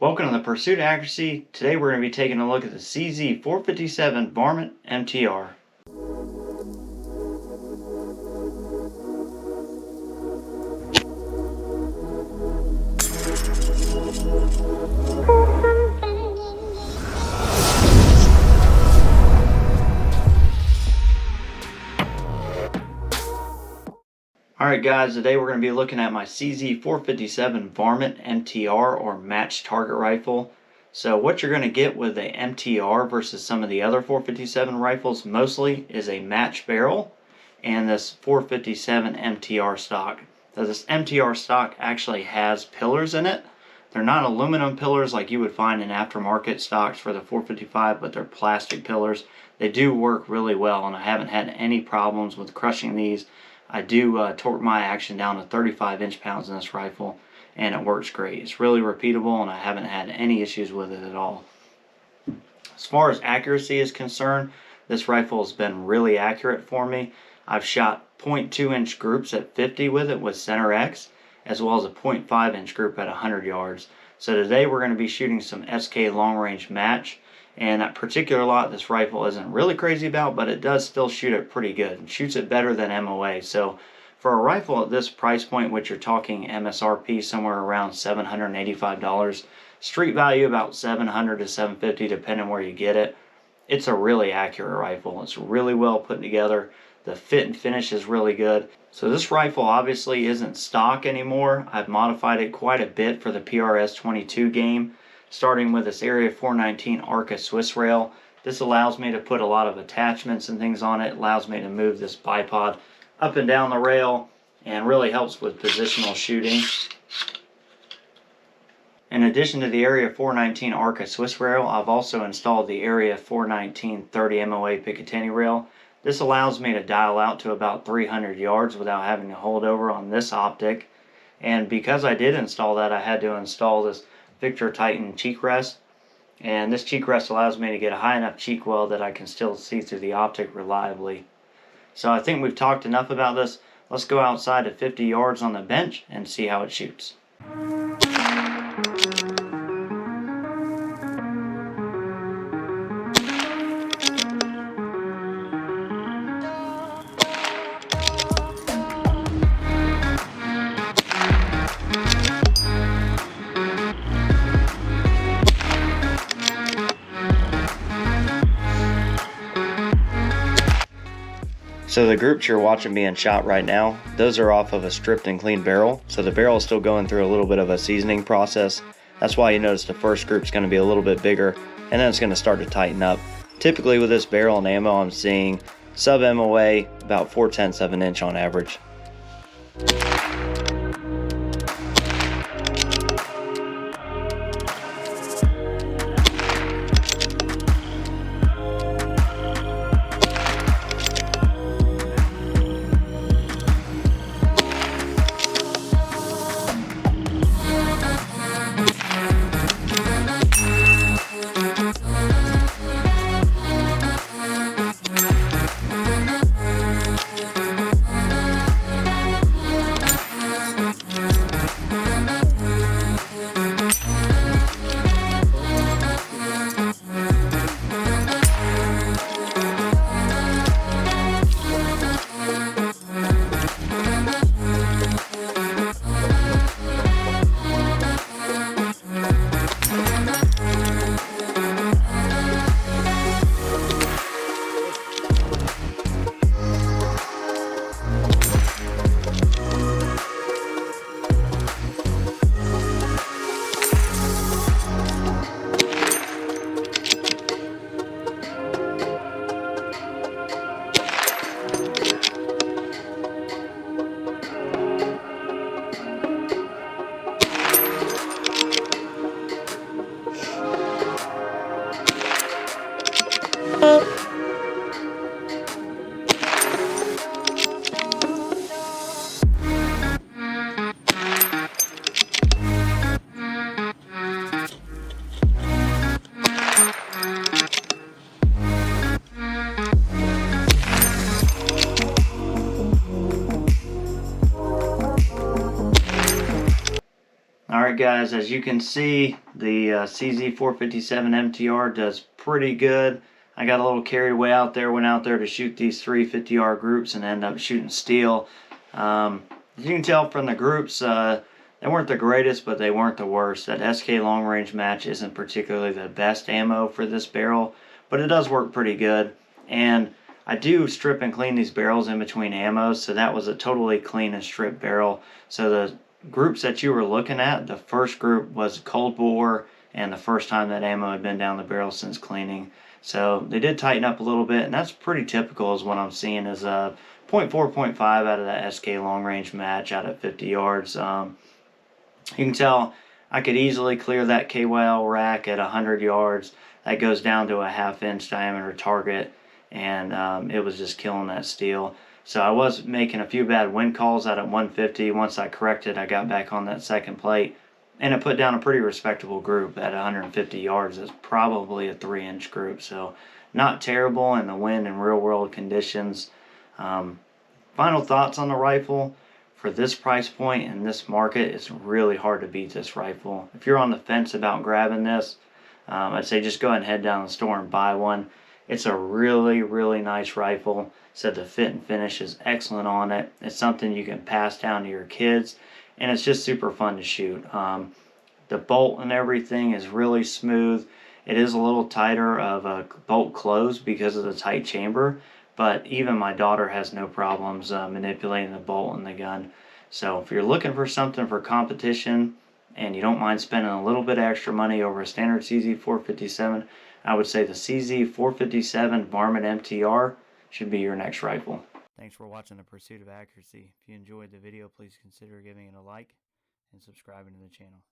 Welcome to the Pursuit of Accuracy. Today we're going to be taking a look at the CZ457 Varmint Mtr. Alright guys, today we're going to be looking at my CZ457 Varmint Mtr or matched target rifle. So what you're going to get with the Mtr versus some of the other 457 rifles mostly is a match barrel and this 457 Mtr stock. So this Mtr stock actually has pillars in it. They're not aluminum pillars like you would find in aftermarket stocks for the 455, but they're plastic pillars. They do work really well and I haven't had any problems with crushing these. I do torque my action down to 35 inch-pounds in this rifle and it works great. It's really repeatable and I haven't had any issues with it at all. As far as accuracy is concerned, this rifle has been really accurate for me. I've shot 0.2 inch groups at 50 with it with Center X, as well as a 0.5 inch group at 100 yards. So today we're going to be shooting some SK long range match. And that particular lot this rifle isn't really crazy about, but it does still shoot it pretty good. It shoots it better than MOA. So for a rifle at this price point, which you're talking MSRP somewhere around $785, street value about $700 to $750 depending where you get it, it's a really accurate rifle. It's really well put together. The fit and finish is really good. So this rifle obviously isn't stock anymore. I've modified it quite a bit for the PRS 22 game. Starting with this Area 419 Arca Swiss rail. This allows me to put a lot of attachments and things on it. It allows me to move this bipod up and down the rail and really helps with positional shooting. In addition to the Area 419 Arca Swiss rail, I've also installed the Area 419 30 MOA Picatinny rail. This allows me to dial out to about 300 yards without having to hold over on this optic. And because I did install that, I had to install this Victor Titan cheek rest, and this cheek rest allows me to get a high enough cheek well that I can still see through the optic reliably. So I think we've talked enough about this. Let's go outside at 50 yards on the bench and see how it shoots. So the groups you're watching being shot right now, those are off of a stripped and clean barrel. So the barrel is still going through a little bit of a seasoning process. That's why you notice the first group's going to be a little bit bigger and then it's going to start to tighten up. Typically with this barrel and ammo, I'm seeing sub MOA about 4/10 of an inch on average. guys, as you can see, the CZ457 MTR does pretty good. I got a little carried away out there, went out there to shoot these 350R groups and ended up shooting steel. As you can tell from the groups, they weren't the greatest, but they weren't the worst. That SK long range match isn't particularly the best ammo for this barrel, but it does work pretty good. And I do strip and clean these barrels in between ammos, so that was a totally clean and stripped barrel. So the groups that you were looking at, the first group was cold bore, and the first time that ammo had been down the barrel since cleaning. So they did tighten up a little bit, and that's pretty typical is what I'm seeing is a 0.4, 0.5 out of that SK long range match out at 50 yards. You can tell I could easily clear that KYL rack at 100 yards. That goes down to a 1/2 inch diameter target, and it was just killing that steel. So I was making a few bad wind calls out at 150. Once I corrected, I got back on that second plate, and it put down a pretty respectable group at 150 yards. It's probably a 3-inch group, so not terrible in the wind and real world conditions. Final thoughts on the rifle. For this price point in this market, it's really hard to beat this rifle. If you're on the fence about grabbing this, I'd say just go ahead and head down to the store and buy one. It's a really, really nice rifle. Said the fit and finish is excellent on it. It's something you can pass down to your kids, and it's just super fun to shoot. The bolt and everything is really smooth. It is a little tighter of a bolt close because of the tight chamber, but even my daughter has no problems manipulating the bolt in the gun. So if you're looking for something for competition and you don't mind spending a little bit extra money over a standard CZ457, I would say the CZ457 Varmint Mtr should be your next rifle. Thanks for watching The Pursuit of Accuracy. If you enjoyed the video, please consider giving it a like and subscribing to the channel.